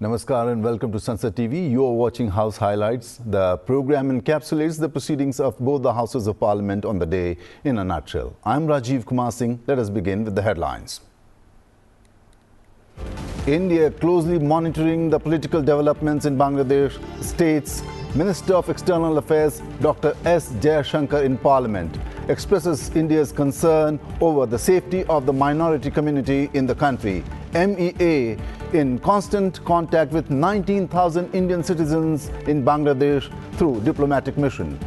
Namaskar and welcome to Sansad TV. You are watching House Highlights. The program encapsulates the proceedings of both the Houses of Parliament on the day in a nutshell. I'm Rajiv Kumar Singh. Let us begin with the headlines. India closely monitoring the political developments in Bangladesh, states Minister of External Affairs Dr. S. Jaishankar in Parliament expresses India's concern over the safety of the minority community in the country. MEA in constant contact with 19,000 Indian citizens in Bangladesh through diplomatic mission.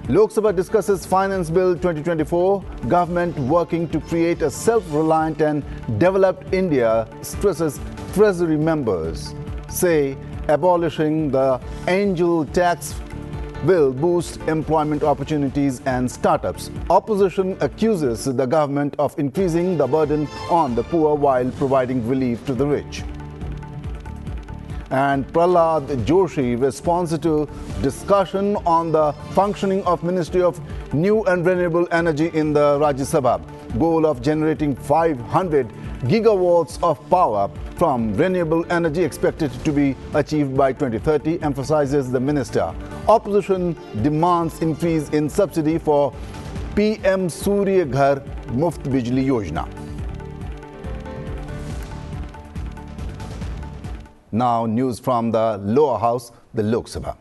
Lok Sabha discusses Finance Bill 2024, government working to create a self-reliant and developed India, stresses Treasury members. Say abolishing the angel tax will boost employment opportunities and startups. Opposition accuses the government of increasing the burden on the poor while providing relief to the rich. And Prahlad Joshi responds to discussion on the functioning of Ministry of New and Renewable Energy in the Rajya Sabha. Goal of generating 500 gigawatts of power from renewable energy expected to be achieved by 2030, emphasizes the minister. Opposition demands increase in subsidy for PM Surya Ghar Muft Bijli Yojana. Now news from the lower house, the Lok Sabha.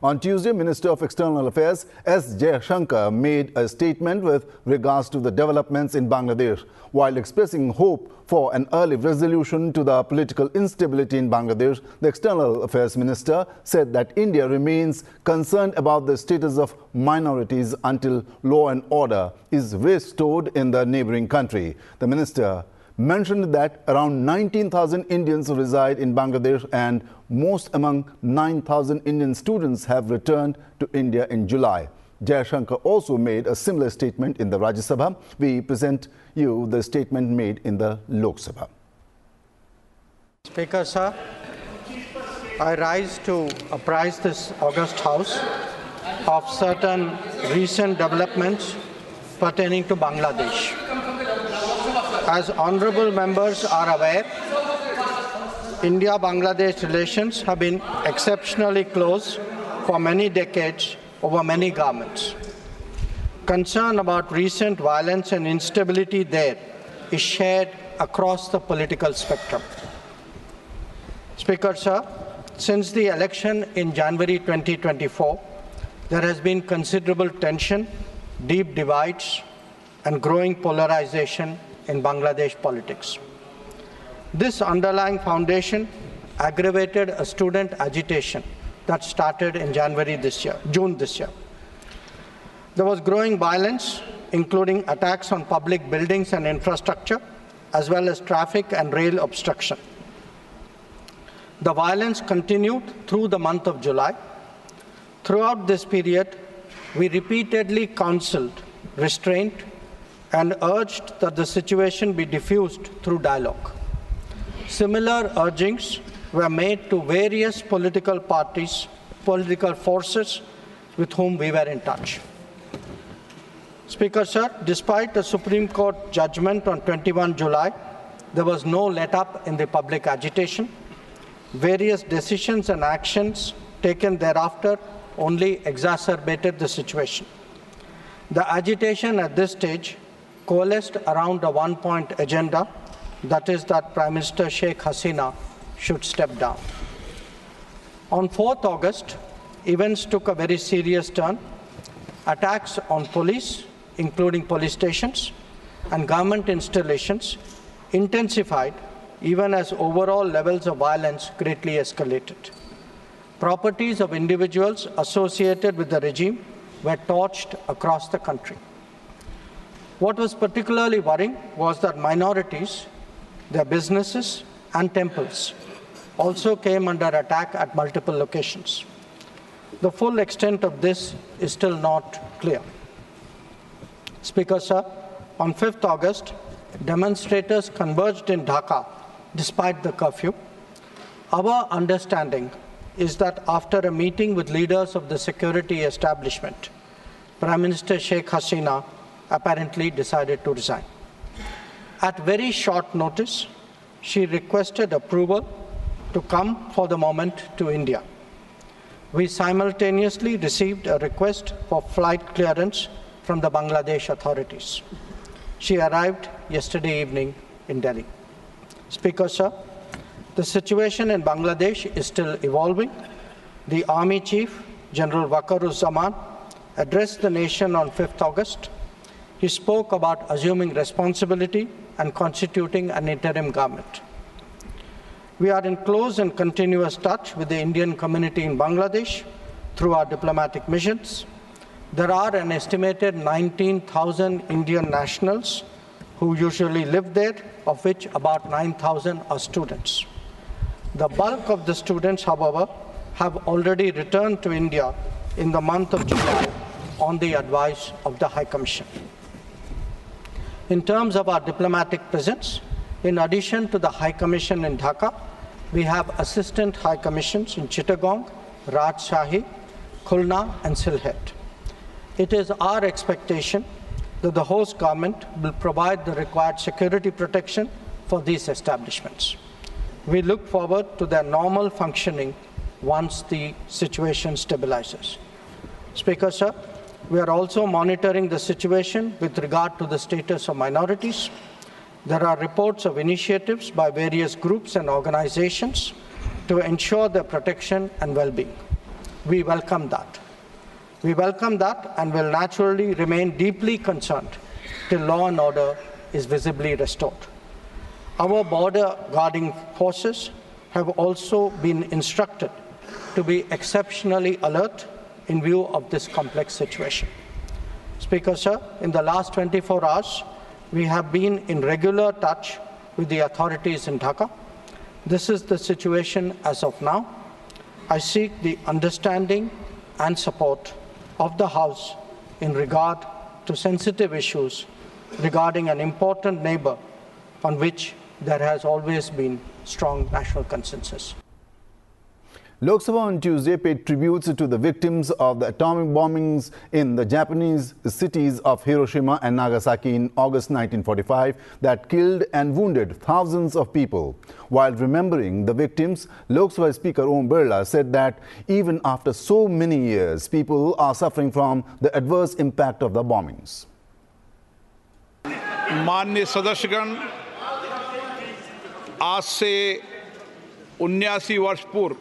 On Tuesday, Minister of External Affairs S. Jaishankar made a statement with regards to the developments in Bangladesh. While expressing hope for an early resolution to the political instability in Bangladesh, the External Affairs Minister said that India remains concerned about the status of minorities until law and order is restored in the neighboring country. The minister mentioned that around 19,000 Indians reside in Bangladesh and most among 9,000 Indian students have returned to India in July. Jaishankar also made a similar statement in the Rajya Sabha. We present you the statement made in the Lok Sabha. Speaker, sir, I rise to apprise this august House of certain recent developments pertaining to Bangladesh. As honorable members are aware, India-Bangladesh relations have been exceptionally close for many decades over many governments. Concern about recent violence and instability there is shared across the political spectrum. Speaker, sir, since the election in January 2024, there has been considerable tension, deep divides, and growing polarization in Bangladesh politics. This underlying foundation aggravated a student agitation that started in June this year. There was growing violence, including attacks on public buildings and infrastructure, as well as traffic and rail obstruction. The violence continued through the month of July. Throughout this period, we repeatedly counseled restraint and urged that the situation be diffused through dialogue. Similar urgings were made to various political parties, political forces with whom we were in touch. Speaker, sir, despite a Supreme Court judgment on 21 July, there was no let-up in the public agitation. Various decisions and actions taken thereafter only exacerbated the situation. The agitation at this stage coalesced around a one-point agenda, that is that Prime Minister Sheikh Hasina should step down. On 4th August, events took a very serious turn. Attacks on police, including police stations, and government installations intensified even as overall levels of violence greatly escalated. Properties of individuals associated with the regime were torched across the country. What was particularly worrying was that minorities, their businesses and temples also came under attack at multiple locations. The full extent of this is still not clear. Speaker, sir, on 5th August, demonstrators converged in Dhaka despite the curfew. Our understanding is that after a meeting with leaders of the security establishment, Prime Minister Sheikh Hasina apparently decided to resign. At very short notice, she requested approval to come for the moment to India. We simultaneously received a request for flight clearance from the Bangladesh authorities. She arrived yesterday evening in Delhi. Speaker, sir, the situation in Bangladesh is still evolving. The Army Chief, General Waqar-uz-Zaman, addressed the nation on 5th August. He spoke about assuming responsibility and constituting an interim government. We are in close and continuous touch with the Indian community in Bangladesh through our diplomatic missions. There are an estimated 19,000 Indian nationals who usually live there, of which about 9,000 are students. The bulk of the students, however, have already returned to India in the month of July on the advice of the High Commission. In terms of our diplomatic presence, in addition to the High Commission in Dhaka, we have assistant High Commissions in Chittagong, Rajshahi, Khulna, and Sylhet. It is our expectation that the host government will provide the required security protection for these establishments. We look forward to their normal functioning once the situation stabilizes. Speaker, sir, we are also monitoring the situation with regard to the status of minorities. There are reports of initiatives by various groups and organizations to ensure their protection and well-being. We welcome that. We welcome that and will naturally remain deeply concerned till law and order is visibly restored. Our border guarding forces have also been instructed to be exceptionally alert in view of this complex situation. Speaker, sir, in the last 24 hours, we have been in regular touch with the authorities in Dhaka. This is the situation as of now. I seek the understanding and support of the House in regard to sensitive issues regarding an important neighbor on which there has always been strong national consensus. Lok Sabha on Tuesday paid tributes to the victims of the atomic bombings in the Japanese cities of Hiroshima and Nagasaki in August 1945 that killed and wounded thousands of people. While remembering the victims, Lok Sabha Speaker Om Birla said that even after so many years, people are suffering from the adverse impact of the bombings. माननीय सदस्यगण, आज से 79 वर्ष पूर्व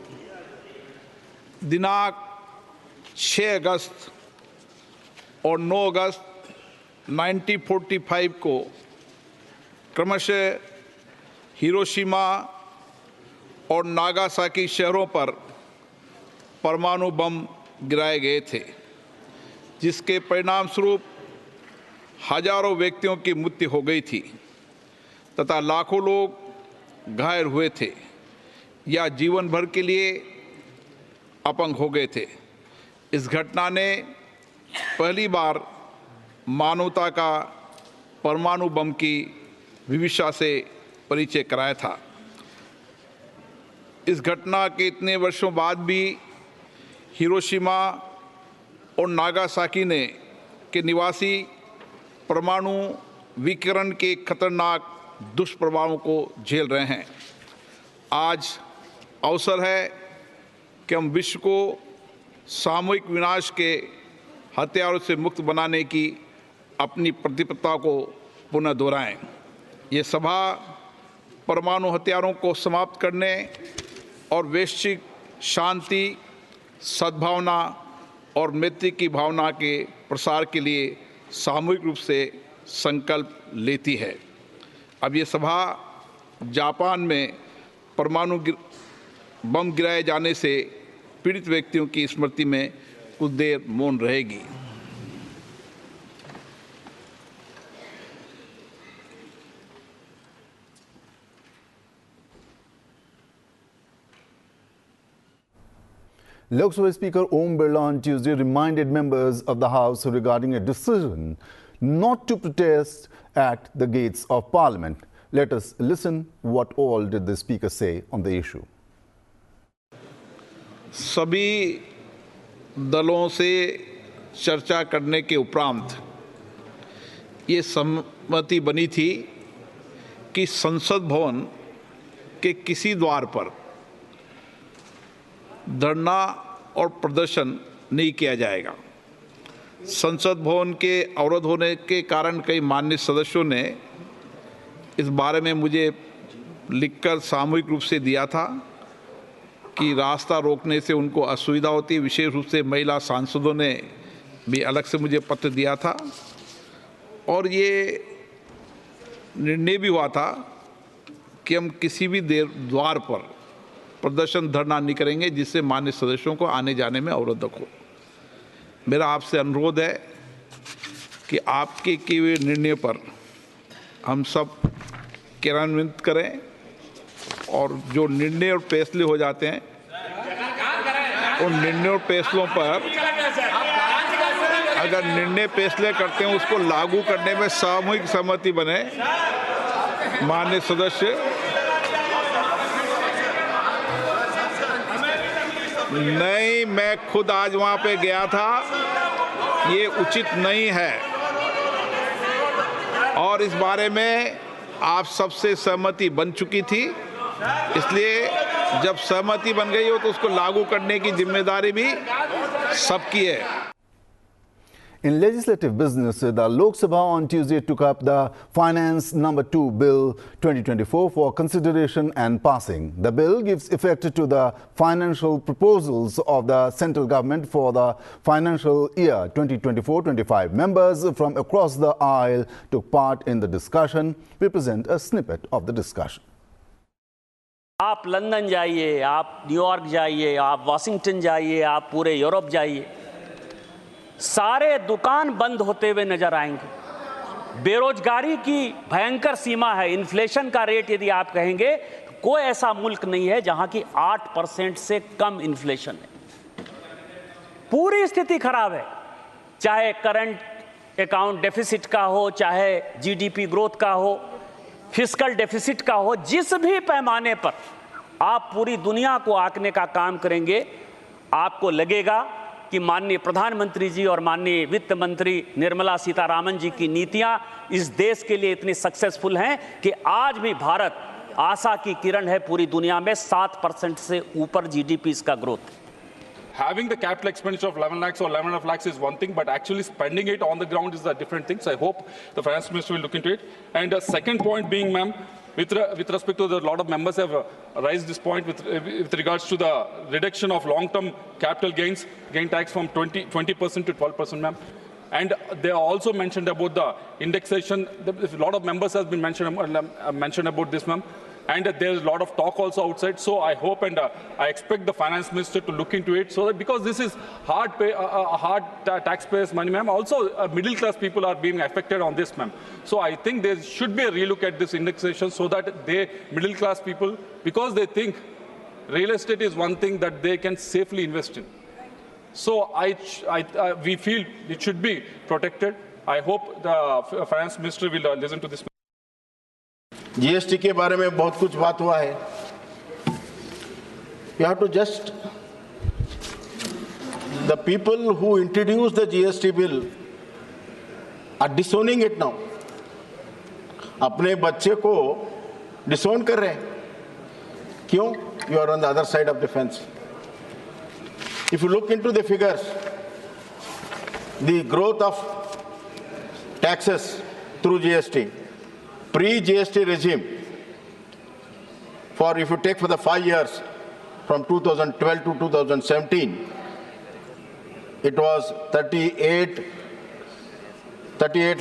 दिनांक 6 अगस्त और 9 अगस्त 1945 को क्रमशः Hiroshima और नागासाकी शहरों पर परमाणु बम गिराए गए थे, जिसके परिणाम स्वरूप हजारों व्यक्तियों की मृत्यु हो गई थी तथा लाखों लोग घायल हुए थे या जीवन भर के लिए अपंग हो गए थे। इस घटना ने पहली बार मानवता का परमाणु बम की विवशता से परिचय कराया था। इस घटना के इतने वर्षों बाद भी हिरोशिमा और नागासाकी के निवासी परमाणु विकिरण के खतरनाक दुष्प्रभावों को झेल रहे हैं। आज अवसर है कि हम विश्व को सामूहिक विनाश के हथियारों से मुक्त बनाने की अपनी प्रतिबद्धता को पुनः दोहराएं। ये सभा परमाणु हथियारों को समाप्त करने और वैश्विक शांति, सद्भावना और मैत्री की भावना के प्रसार के लिए सामूहिक रूप से संकल्प लेती है। अब ये सभा जापान में परमाणु बम गिराए जाने से पीड़ित व्यक्तियों की स्मृति में कुछ देर मौन रहेगी। Lok Sabha Speaker Om Birla on Tuesday reminded members of the House regarding a decision not to protest at the gates of Parliament. Let us listen what all did the Speaker say on the issue. सभी दलों से चर्चा करने के उपरांत ये सहमति बनी थी कि संसद भवन के किसी द्वार पर धरना और प्रदर्शन नहीं किया जाएगा। संसद भवन के अवरोध होने के कारण कई माननीय सदस्यों ने इस बारे में मुझे लिखकर सामूहिक रूप से दिया था कि रास्ता रोकने से उनको असुविधा होती है। विशेष रूप से महिला सांसदों ने भी अलग से मुझे पत्र दिया था और ये निर्णय भी हुआ था कि हम किसी भी द्वार पर प्रदर्शन धरना नहीं करेंगे जिससे माननीय सदस्यों को आने जाने में अवरोधक हो। मेरा आपसे अनुरोध है कि आपके किए हुए निर्णय पर हम सब क्रियान्वित करें और जो निर्णय और फैसले हो जाते हैं उन निर्णय और फैसलों पर अगर निर्णय फैसले करते हैं उसको लागू करने में सामूहिक सहमति बने। माननीय सदस्य, नहीं, मैं खुद आज वहां पे गया था, ये उचित नहीं है और इस बारे में आप सबसे सहमति बन चुकी थी, इसलिए जब सहमति बन गई हो तो उसको लागू करने की जिम्मेदारी भी सबकी है। In legislative business, the Lok Sabha on Tuesday took up the Finance No. 2 Bill 2024 for consideration and passing. The bill gives effect to the financial proposals of the central government for the financial year 2024-25. Members from across the aisle took part in the discussion. We present a snippet of the discussion. आप London जाइए, आप New York जाइए, आप Washington जाइए, आप पूरे Europe जाइए, सारे दुकान बंद होते हुए नजर आएंगे। बेरोजगारी की भयंकर सीमा है। इन्फ्लेशन का रेट यदि आप कहेंगे, कोई ऐसा मुल्क नहीं है जहां की 8% से कम इन्फ्लेशन है। पूरी स्थिति खराब है, चाहे करंट अकाउंट डेफिसिट का हो, चाहे जीडीपी ग्रोथ का हो, फिस्कल डेफिसिट का हो, जिस भी पैमाने पर आप पूरी दुनिया को आंकने का काम करेंगे, आपको लगेगा कि माननीय प्रधानमंत्री जी और माननीय वित्त मंत्री निर्मला सीतारामन जी की नीतियां इस देश के लिए इतनी सक्सेसफुल हैं कि आज भी भारत आशा की किरण है। पूरी दुनिया में 7% से ऊपर जीडीपी इसका ग्रोथ है। Having the capital expenditure of 11 lakhs or 11.5 lakhs is one thing, but actually spending it on the ground is a different thing. So I hope the finance minister will look into it. And the second point being, ma'am, with respect to a lot of members have raised this point with regards to the reduction of long-term capital gain tax from 20% to 12%, ma'am. And they also mentioned about the indexation. A lot of members have been mentioned about this, ma'am. And there's a lot of talk also outside. So I hope and I expect the finance minister to look into it, so that because this is hard taxpayers' money, ma'am. Also, middle class people are being affected on this, ma'am. So I think there should be a relook at this indexation, so that middle class people, because they think real estate is one thing that they can safely invest in. So we feel it should be protected. I hope the finance minister will listen to this. GST के बारे में बहुत कुछ बात हुआ है. You have to just, the people who introduced the GST bill are disowning it now. अपने बच्चे को disown कर रहे हैं. क्यों? You are on the other side of the fence. If you look into the figures, the growth of taxes through GST, pre-GST regime, if you take for the 5 years from 2012 to 2017, it was 38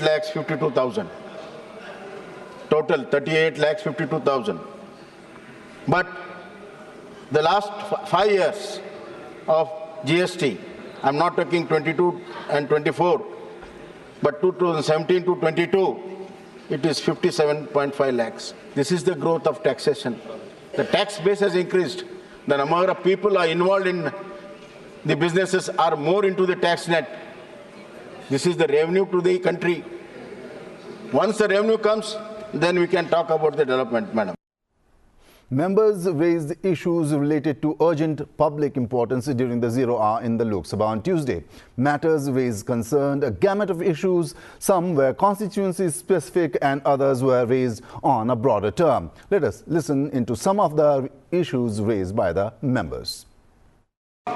lakhs 52,000. Total 38 lakhs 52,000. But the last 5 years of GST, I'm not talking 22 and 24, but 2017 to 22, it is 57.5 lakhs. This is the growth of taxation. The tax base has increased. The number of people are involved in the businesses are more into the tax net. This is the revenue to the country. Once the revenue comes, then we can talk about the development, madam. Members raised issues related to urgent public importance during the zero hour in the Lok Sabha on Tuesday. Matters raised concerned a gamut of issues. Some were constituency specific and others were raised on a broader term. Let us listen into some of the issues raised by the members.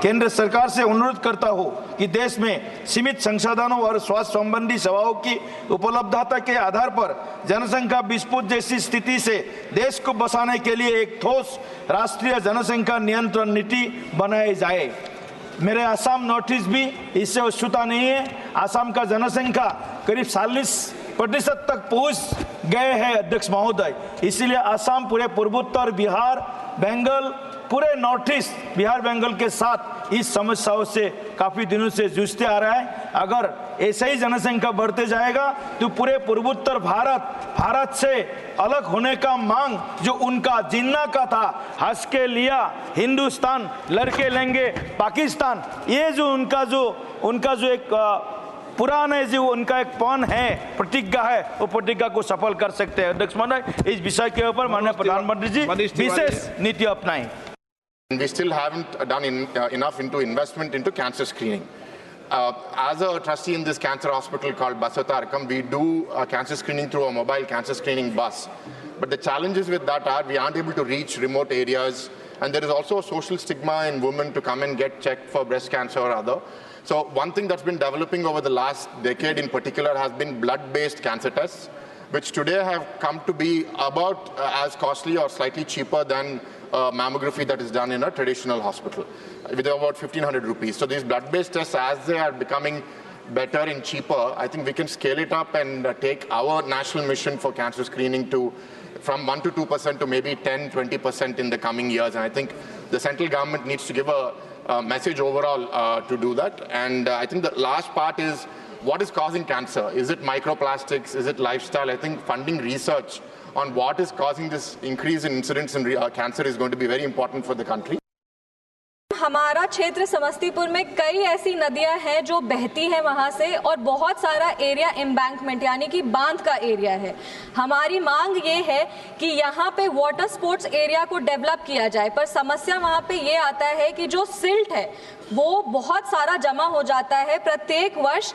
केंद्र सरकार से अनुरोध करता हूं कि देश में सीमित संसाधनों और स्वास्थ्य संबंधी सेवाओं की उपलब्धता के आधार पर जनसंख्या विस्फोट जैसी स्थिति से देश को बचाने के लिए एक ठोस राष्ट्रीय जनसंख्या नियंत्रण नीति बनाई जाए। मेरे असम नॉर्थ ईस्ट भी इससे अछूता नहीं है। असम का जनसंख्या करीब 40% तक पहुंच गए हैं अध्यक्ष महोदय। इसीलिए असम पूरे पूर्वोत्तर बिहार बंगाल पूरे नॉर्थ ईस्ट बिहार बंगाल के साथ इस समस्याओं से काफी दिनों से जूझते आ रहा है। अगर ऐसे ही जनसंख्या बढ़ते जाएगा तो पूरे पूर्वोत्तर भारत से अलग होने का मांग जो उनका जिन्ना का था, हंस के लिया हिंदुस्तान लड़के लेंगे पाकिस्तान, ये जो उनका जो एक पुराने जो उनका एक पौन है प्रतिज्ञा है, वो प्रतिज्ञा को सफल कर सकते हैं। अध्यक्ष महोदय, इस विषय के ऊपर माननीय प्रधानमंत्री जी विशेष नीति अपनाएं। We still haven't done enough into investment into cancer screening. As a trustee in this cancer hospital called Basatarkam, we do cancer screening through a mobile cancer screening bus. But the challenges with that are we aren't able to reach remote areas, and there is also a social stigma in women to come and get checked for breast cancer or other. So one thing that's been developing over the last decade in particular has been blood-based cancer tests, which today have come to be about as costly or slightly cheaper than mammography that is done in a traditional hospital, with about 1,500 rupees. So these blood-based tests, as they are becoming better and cheaper, I think we can scale it up and take our national mission for cancer screening to from 1 to 2% to maybe 10, 20% in the coming years. And I think the central government needs to give a message overall to do that. And I think the last part is what is causing cancer? Is it microplastics? Is it lifestyle? I think funding research on what is causing this increase in incidence in cancer is going to be very important for the country. हमारा क्षेत्र समस्तीपुर में कई ऐसी नदियां हैं जो बहती हैं वहां से, और बहुत सारा एरिया एम्बैंकमेंट यानी कि बांध का एरिया है। हमारी मांग ये है कि यहाँ पे वाटर स्पोर्ट्स एरिया को डेवलप किया जाए, पर समस्या वहाँ पे ये आता है कि जो सिल्ट है वो बहुत सारा जमा हो जाता है। प्रत्येक वर्ष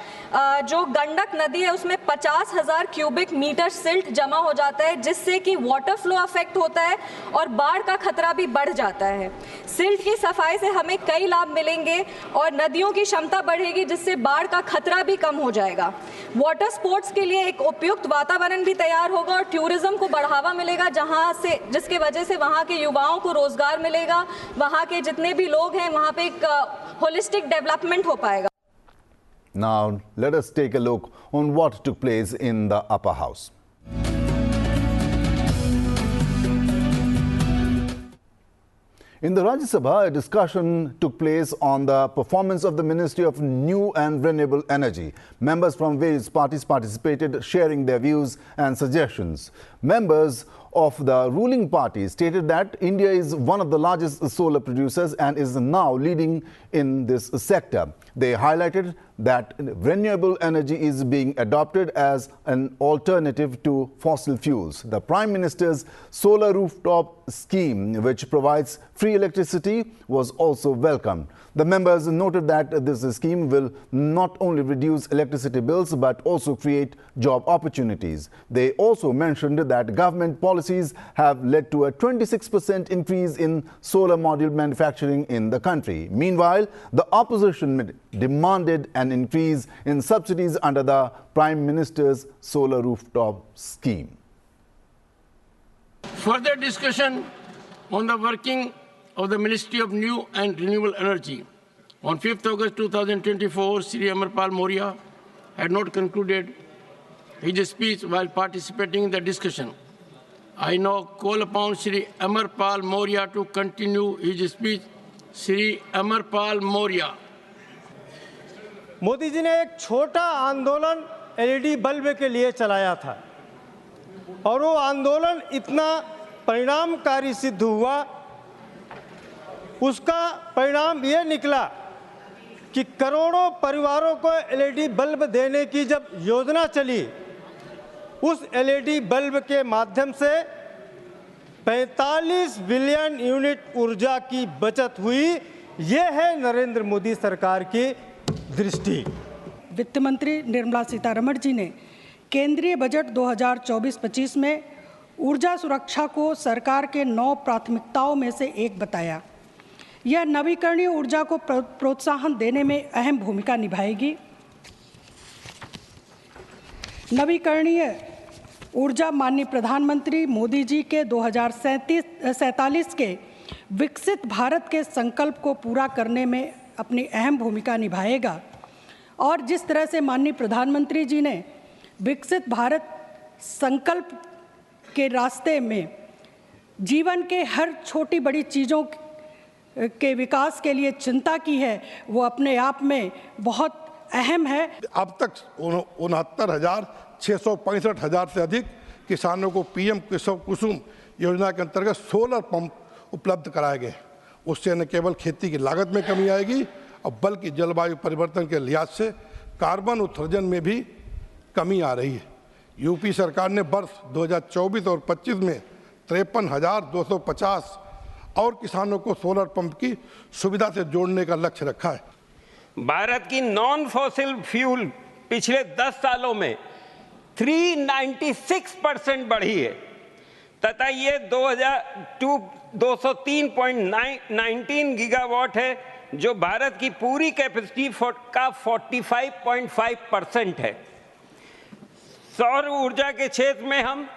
जो गंडक नदी है उसमें 50,000 क्यूबिक मीटर सिल्ट जमा हो जाता है, जिससे कि वाटर फ्लो अफेक्ट होता है और बाढ़ का खतरा भी बढ़ जाता है। सिल्ट की सफाई से हमें कई लाभ मिलेंगे और नदियों की क्षमता बढ़ेगी, जिससे बाढ़ का खतरा भी कम हो जाएगा। वाटर स्पोर्ट्स के लिए एक उपयुक्त वातावरण भी तैयार होगा और टूरिज्म को बढ़ावा मिलेगा, जिसके वजह से वहाँ के युवाओं को रोजगार मिलेगा। वहाँ के जितने भी लोग हैं वहाँ पे एक होलिस्टिक डेवलपमेंट हो पाएगा। Now let us take a look on what took place in the upper house. In the Rajya Sabha, a discussion took place on the performance of the Ministry of New and Renewable Energy. Members from various parties participated, sharing their views and suggestions. Members of the ruling party stated that India is one of the largest solar producers and is now leading in this sector. They highlighted that renewable energy is being adopted as an alternative to fossil fuels. The Prime Minister's solar rooftop scheme, which provides free electricity, was also welcomed. The members noted that this scheme will not only reduce electricity bills but also create job opportunities. They also mentioned that government policies have led to a 26% increase in solar module manufacturing in the country. Meanwhile, the opposition demanded an increase in subsidies under the Prime Minister's solar rooftop scheme. Further discussion on the working of the Ministry of New and Renewable Energy. On 5th August 2024, Sri Amarpal Mourya had not concluded his speech while participating in the discussion. I now call upon Sri Amarpal Mourya to continue his speech. Sri Amarpal Mourya. Modi ji ने एक छोटा आंदोलन LED bulb के लिए चलाया था और वो आंदोलन इतना परिणामकारी सिद्ध हुआ। उसका परिणाम ये निकला कि करोड़ों परिवारों को एलईडी बल्ब देने की जब योजना चली, उस एलईडी बल्ब के माध्यम से 45 बिलियन यूनिट ऊर्जा की बचत हुई। ये है नरेंद्र मोदी सरकार की दृष्टि। वित्त मंत्री निर्मला सीतारमण जी ने केंद्रीय बजट 2024-25 में ऊर्जा सुरक्षा को सरकार के 9 प्राथमिकताओं में से एक बताया। यह नवीकरणीय ऊर्जा को प्रोत्साहन देने में अहम भूमिका निभाएगी। नवीकरणीय ऊर्जा माननीय प्रधानमंत्री मोदी जी के 2047 के विकसित भारत के संकल्प को पूरा करने में अपनी अहम भूमिका निभाएगा। और जिस तरह से माननीय प्रधानमंत्री जी ने विकसित भारत संकल्प के रास्ते में जीवन के हर छोटी बड़ी चीज़ों के विकास के लिए चिंता की है, वो अपने आप में बहुत अहम है। अब तक 69,665 से अधिक किसानों को पीएम कुसुम योजना के अंतर्गत सोलर पंप उपलब्ध कराए गए। उससे न केवल खेती की लागत में कमी आएगी और बल्कि जलवायु परिवर्तन के लिहाज से कार्बन उत्सर्जन में भी कमी आ रही है। यूपी सरकार ने वर्ष 2024 और 25 में 53,250 और किसानों को सोलर पंप की सुविधा से जोड़ने का लक्ष्य रखा है। भारत की नॉन फॉसिल फ्यूल पिछले 10 सालों में 396% बढ़ी है तथा ये 203.19 गीगावाट है, जो भारत की पूरी कैपेसिटी का 45.5% है। सौर ऊर्जा के क्षेत्र में हम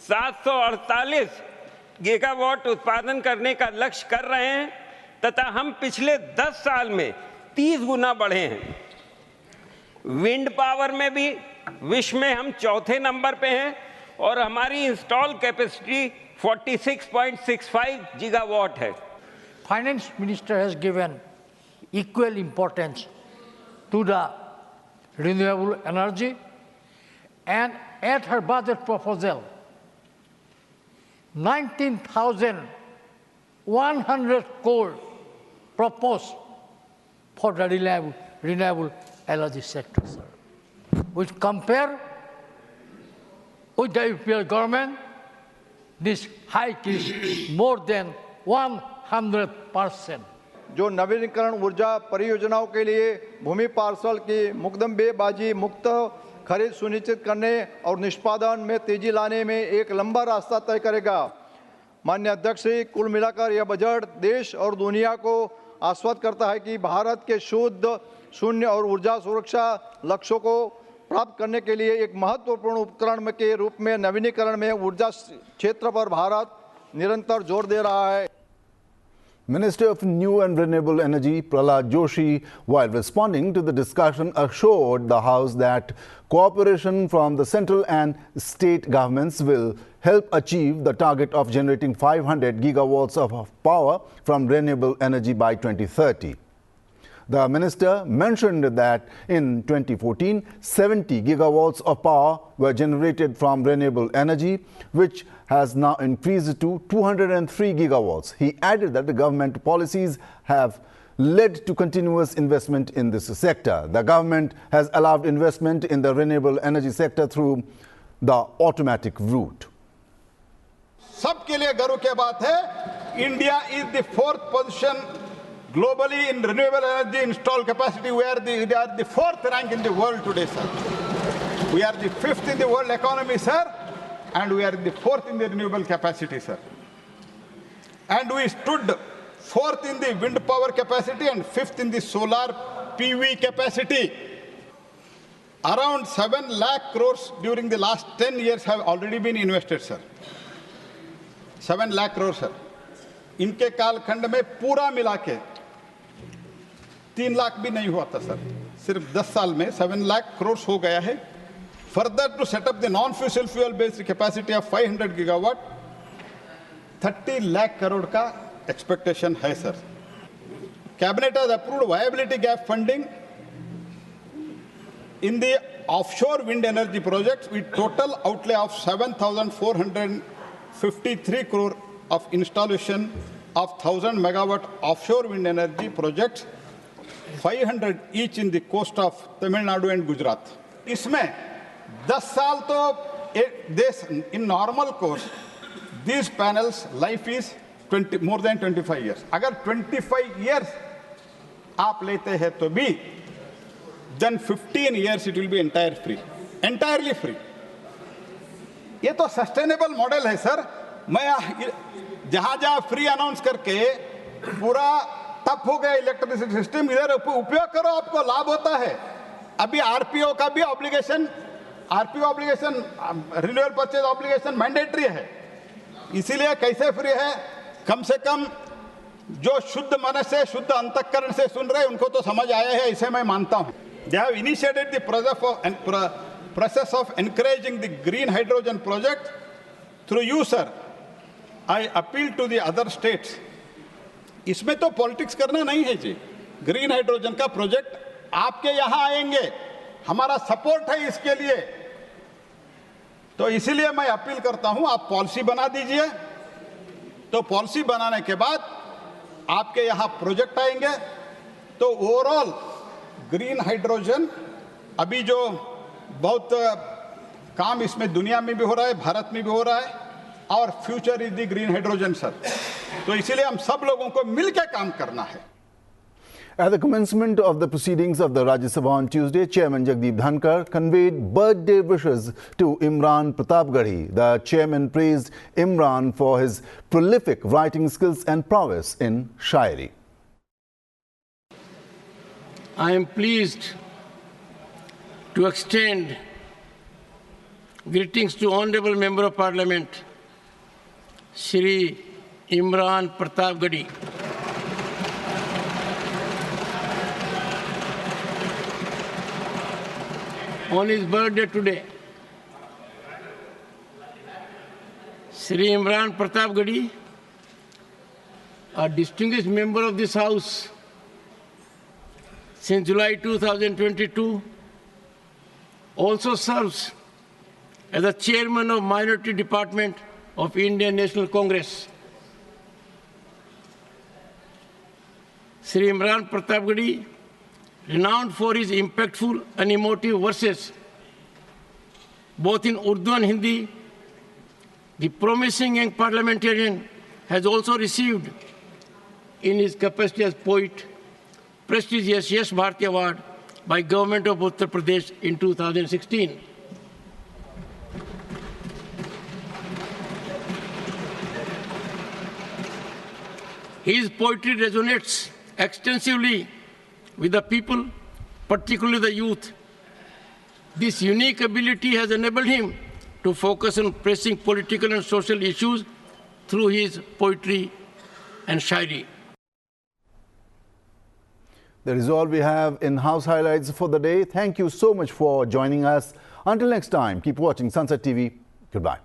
748 गीगावाट उत्पादन करने का लक्ष्य कर रहे हैं तथा हम पिछले 10 साल में 30 गुना बढ़े हैं। विंड पावर में भी विश्व में हम चौथे नंबर पे हैं और हमारी इंस्टॉल कैपेसिटी 46.65 गीगावाट है। Finance Minister has given equal importance to the renewable energy, and at her budget proposal, 19,100 crore proposed for the renewable energy sector, sir. Which compare with the UPL government, this hike is more than 100%. जो नवीनीकरण ऊर्जा परियोजनाओं के लिए भूमि parcel की मुकदमेबाजी मुक्त खरीद सुनिश्चित करने और निष्पादन में तेजी लाने में एक लंबा रास्ता तय करेगा। माननीय अध्यक्ष जी, कुल मिलाकर यह बजट देश और दुनिया को आश्वस्त करता है कि भारत के शुद्ध, शून्य और ऊर्जा सुरक्षा लक्ष्यों को प्राप्त करने के लिए एक महत्वपूर्ण उपकरण के रूप में नवीनीकरण में ऊर्जा क्षेत्र पर भारत निरंतर जोर दे रहा है। Minister of New and Renewable Energy Prahlad Joshi, while responding to the discussion, assured the House that cooperation from the central and state governments will help achieve the target of generating 500 gigawatts of power from renewable energy by 2030. The minister mentioned that in 2014, 70 gigawatts of power were generated from renewable energy, which has now increased to 203 gigawatts. He added that the government policies have led to continuous investment in this sector. The government has allowed investment in the renewable energy sector through the automatic route. सबके लिए गर्व की बात है, India is the 4th position globally in renewable energy installed capacity. We are the 4th rank in the world today, sir. We are the 5th in the world economy, sir, and we are the 4th in the renewable capacity, sir. And we stood 4th in the wind power capacity and 5th in the solar PV capacity. Around 7 lakh crores during the last 10 years have already been invested, sir. 7 lakh crores, sir. इनके कालखंड में पूरा मिला के 3 लाख भी नहीं हुआ था, सर. सिर्फ 10 साल में 7 लाख करोड़ हो गया है. Further, to set up the non-fossil fuel-based capacity of 500 gigawatt, 30 lakh crore का expectation है, sir. Cabinet has approved viability gap funding in the offshore wind energy projects with total outlay of 7,453 crore of installation of 1,000 megawatt offshore wind energy projects, 500 each in the coast of Tamil Nadu and Gujarat. इसमें 10 साल तो देश in normal course these panels life is more than 25 years. अगर 25 years आप लेते हैं तो भी then 15 years it will be entirely free. ये तो सस्टेनेबल मॉडल है सर. मैं जहां फ्री अनाउंस करके पूरा टफ हो गया इलेक्ट्रिसिटी सिस्टम, इधर उपयोग करो, आपको लाभ होता है. अभी आरपीओ का भी obligation, renewal purchase obligation mandatory है. इसीलिए कैसे फ्री है, कम से कम जो शुद्ध मन से, शुद्ध अंतःकरण से सुन रहे उनको तो समझ आया है, इसे मैं मानता हूं. They have initiated the process of encouraging the green hydrogen project. Through you, sir, I appeal to the other states. इसमें तो पॉलिटिक्स करना नहीं है जी. ग्रीन हाइड्रोजन का प्रोजेक्ट आपके यहां आएंगे, हमारा सपोर्ट है इसके लिए. तो इसीलिए मैं अपील करता हूं, आप पॉलिसी बना दीजिए. तो पॉलिसी बनाने के बाद आपके यहां प्रोजेक्ट आएंगे. तो ओवरऑल ग्रीन हाइड्रोजन अभी जो बहुत काम इसमें दुनिया में भी हो रहा है, भारत में भी हो रहा है, और future is the green hydrogen sir. तो इसीलिए हम सब लोगों को मिलकर काम करना है. At the commencement of the proceedings of the Rajya Sabha on Tuesday, Chairman Jagdeep Dhankar conveyed birthday wishes to Imran Pratapgarhi. The chairman praised Imran for his prolific writing skills and prowess in Shairi. I am pleased to extend greetings to Honorable Member of Parliament, Shri Imran Pratapgarhi. On his birthday today, Shri Imran Pratapgarhi, a distinguished member of this House since July 2022, also serves as the chairman of Minority Department of Indian National Congress. Shri Imran Pratapgarhi, renowned for his impactful and emotive verses, both in Urdu and Hindi, the promising young parliamentarian has also received, in his capacity as poet, prestigious Yash Bharti Award by Government of Uttar Pradesh in 2016. His poetry resonates extensively with the people, particularly the youth. This unique ability has enabled him to focus on pressing political and social issues through his poetry and shairi. That is all we have in House Highlights for the day. Thank you so much for joining us. Until next time, keep watching Sunset TV. Goodbye.